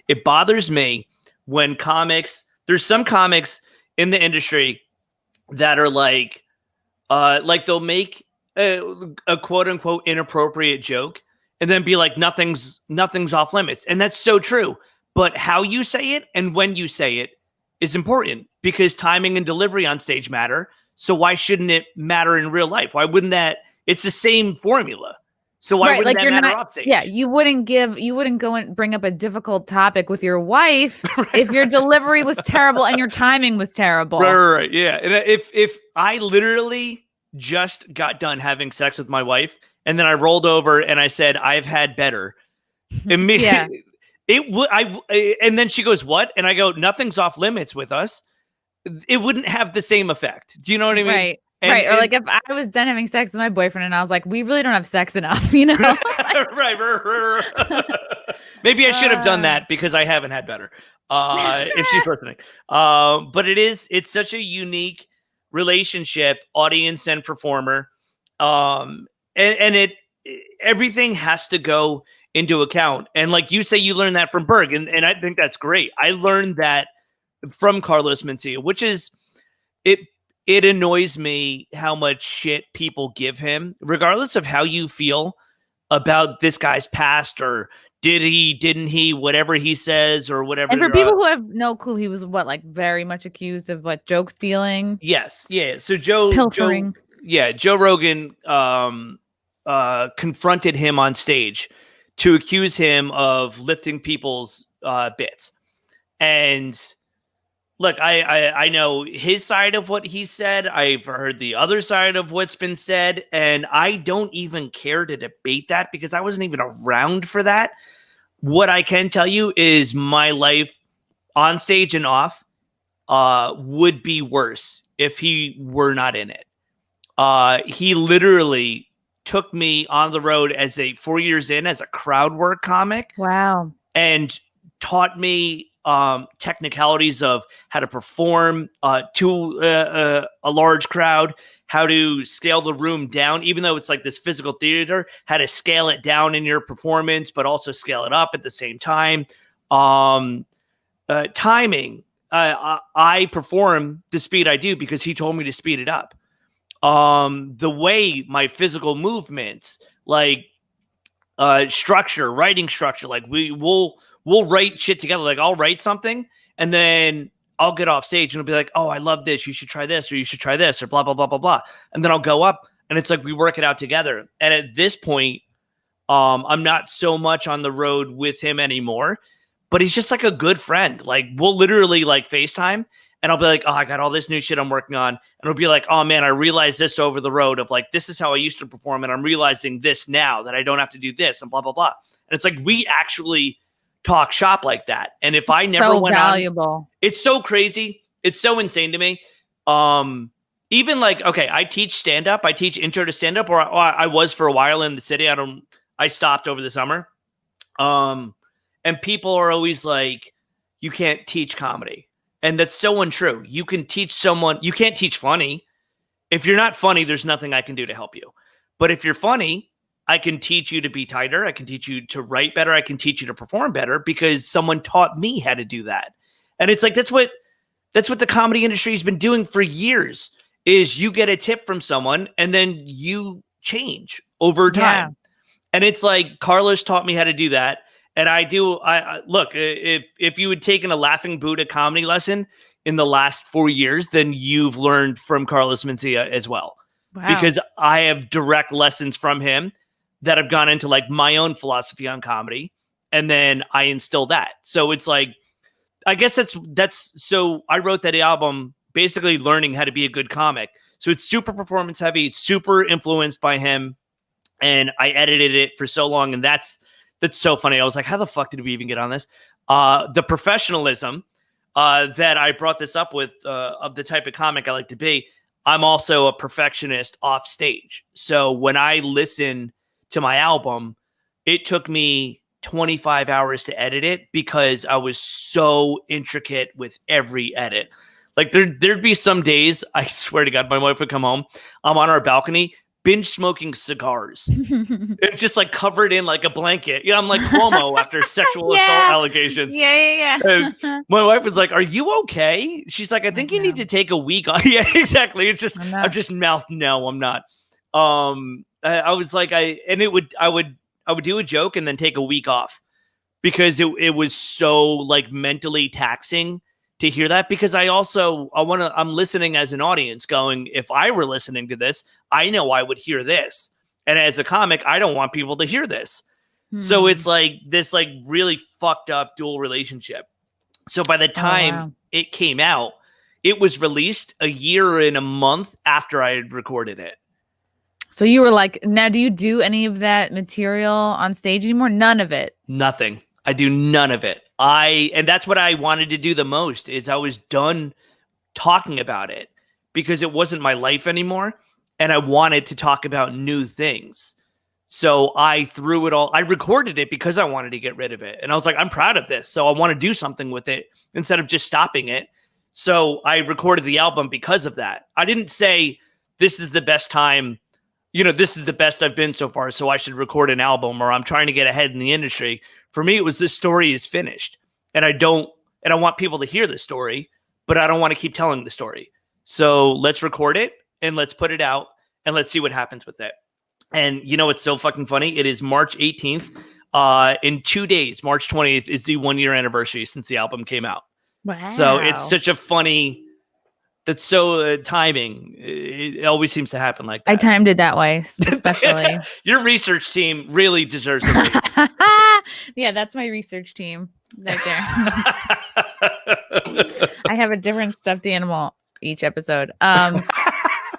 It bothers me when there's some comics in the industry that are like they'll make a quote unquote inappropriate joke and then be like, nothing's off limits. And that's so true. But how you say it and when you say it is important, because timing and delivery on stage matter. So why shouldn't it matter in real life? Why wouldn't that? It's the same formula. So why wouldn't that matter off stage? Yeah, you wouldn't go and bring up a difficult topic with your wife if your delivery was terrible and your timing was terrible. Right. Yeah. And if I literally just got done having sex with my wife and then I rolled over and I said, I've had better. Immediately, and then she goes, what? And I go, nothing's off limits with us. It wouldn't have the same effect. Do you know what I mean? Right. Right. Or like if I was done having sex with my boyfriend and I was like, we really don't have sex enough, you know? Right. Maybe I should have done that because I haven't had better. If she's listening. But it's such a unique relationship, audience and performer. And everything has to go into account. And like you say, you learned that from Berg, and I think that's great. I learned that from Carlos Mencia, which is it annoys me how much shit people give him, regardless of how you feel about this guy's past or did he, didn't he, whatever he says or whatever. And for people who have no clue, he was very much accused of joke stealing. Yes. Yeah. So Joe Rogan confronted him on stage to accuse him of lifting people's bits. And look, I know his side of what he said. I've heard the other side of what's been said, and I don't even care to debate that because I wasn't even around for that. What I can tell you is my life on stage and off would be worse if he were not in it. He literally took me on the road as 4 years in as a crowd work comic. Wow. And taught me technicalities of how to perform to a large crowd, how to scale the room down, even though it's like this physical theater, how to scale it down in your performance, but also scale it up at the same time. Timing. I perform the speed I do because he told me to speed it up. The way my physical movements, like structure, writing structure, like we'll write shit together. Like I'll write something and then I'll get off stage and it'll be like, oh, I love this. You should try this, or you should try this, or blah, blah, blah, blah, blah. And then I'll go up and it's like, we work it out together. And at this point, I'm not so much on the road with him anymore, but he's just like a good friend. Like we'll literally like FaceTime and I'll be like, oh, I got all this new shit I'm working on. And it'll be like, oh man, I realized this over the road of like, this is how I used to perform. And I'm realizing this now that I don't have to do this and blah, blah, blah. And it's like, we actually talk shop like that. And if I never went on, it's so crazy. It's so insane to me. Even like, okay, I teach stand-up. I teach intro to stand-up, or I was for a while in the city. I stopped over the summer. And people are always like, you can't teach comedy. And that's so untrue. You can teach someone, you can't teach funny. If you're not funny, there's nothing I can do to help you. But if you're funny, I can teach you to be tighter. I can teach you to write better. I can teach you to perform better because someone taught me how to do that. And it's like, that's what the comedy industry has been doing for years, is you get a tip from someone and then you change over time. Yeah. And it's like, Carlos taught me how to do that. And I look, if you had taken a Laughing Buddha comedy lesson in the last 4 years, then you've learned from Carlos Mencia as well. Wow. Because I have direct lessons from him that have gone into like my own philosophy on comedy. And then I instill that. So it's like, I guess that's, so I wrote that album basically learning how to be a good comic. So it's super performance heavy. It's super influenced by him. And I edited it for so long. And that's so funny. I was like, how the fuck did we even get on this? The professionalism that I brought this up with, of the type of comic I like to be. I'm also a perfectionist off stage. So when I listen to my album, it took me 25 hours to edit it because I was so intricate with every edit. Like there'd be some days, I swear to God, my wife would come home. I'm on our balcony binge smoking cigars. It's just like covered in like a blanket. Yeah, I'm like Cuomo after sexual assault allegations. Yeah. And my wife was like, "Are you okay?" She's like, "I think you need to take a week off." Yeah, exactly. It's just I'm just mouthed no, I'm not. I was like, I would do a joke and then take a week off because it was so like mentally taxing to hear that, because I'm listening as an audience going, if I were listening to this, I know I would hear this. And as a comic, I don't want people to hear this. So it's like this like really fucked up dual relationship. So by the time it came out, it was released a year and a month after I had recorded it. So you were like, now do you do any of that material on stage anymore? None of it. Nothing. I do none of it. And that's what I wanted to do the most, is I was done talking about it because it wasn't my life anymore. And I wanted to talk about new things. So I threw it all. I recorded it because I wanted to get rid of it. And I was like, I'm proud of this. So I want to do something with it instead of just stopping it. So I recorded the album because of that. I didn't say this is the best time. This is the best I've been so far, so I should record an album, or I'm trying to get ahead in the industry. For me, it was this story is finished, and I want people to hear the story, but I don't want to keep telling the story. So let's record it and let's put it out and let's see what happens with it. And it's so fucking funny. It is March 18th. In 2 days, March 20th is the 1 year anniversary since the album came out. Wow. So it's such a funny. That's so timing. It always seems to happen like that. I timed it that way, especially. Your research team really deserves it. Yeah, that's my research team right there. I have a different stuffed animal each episode.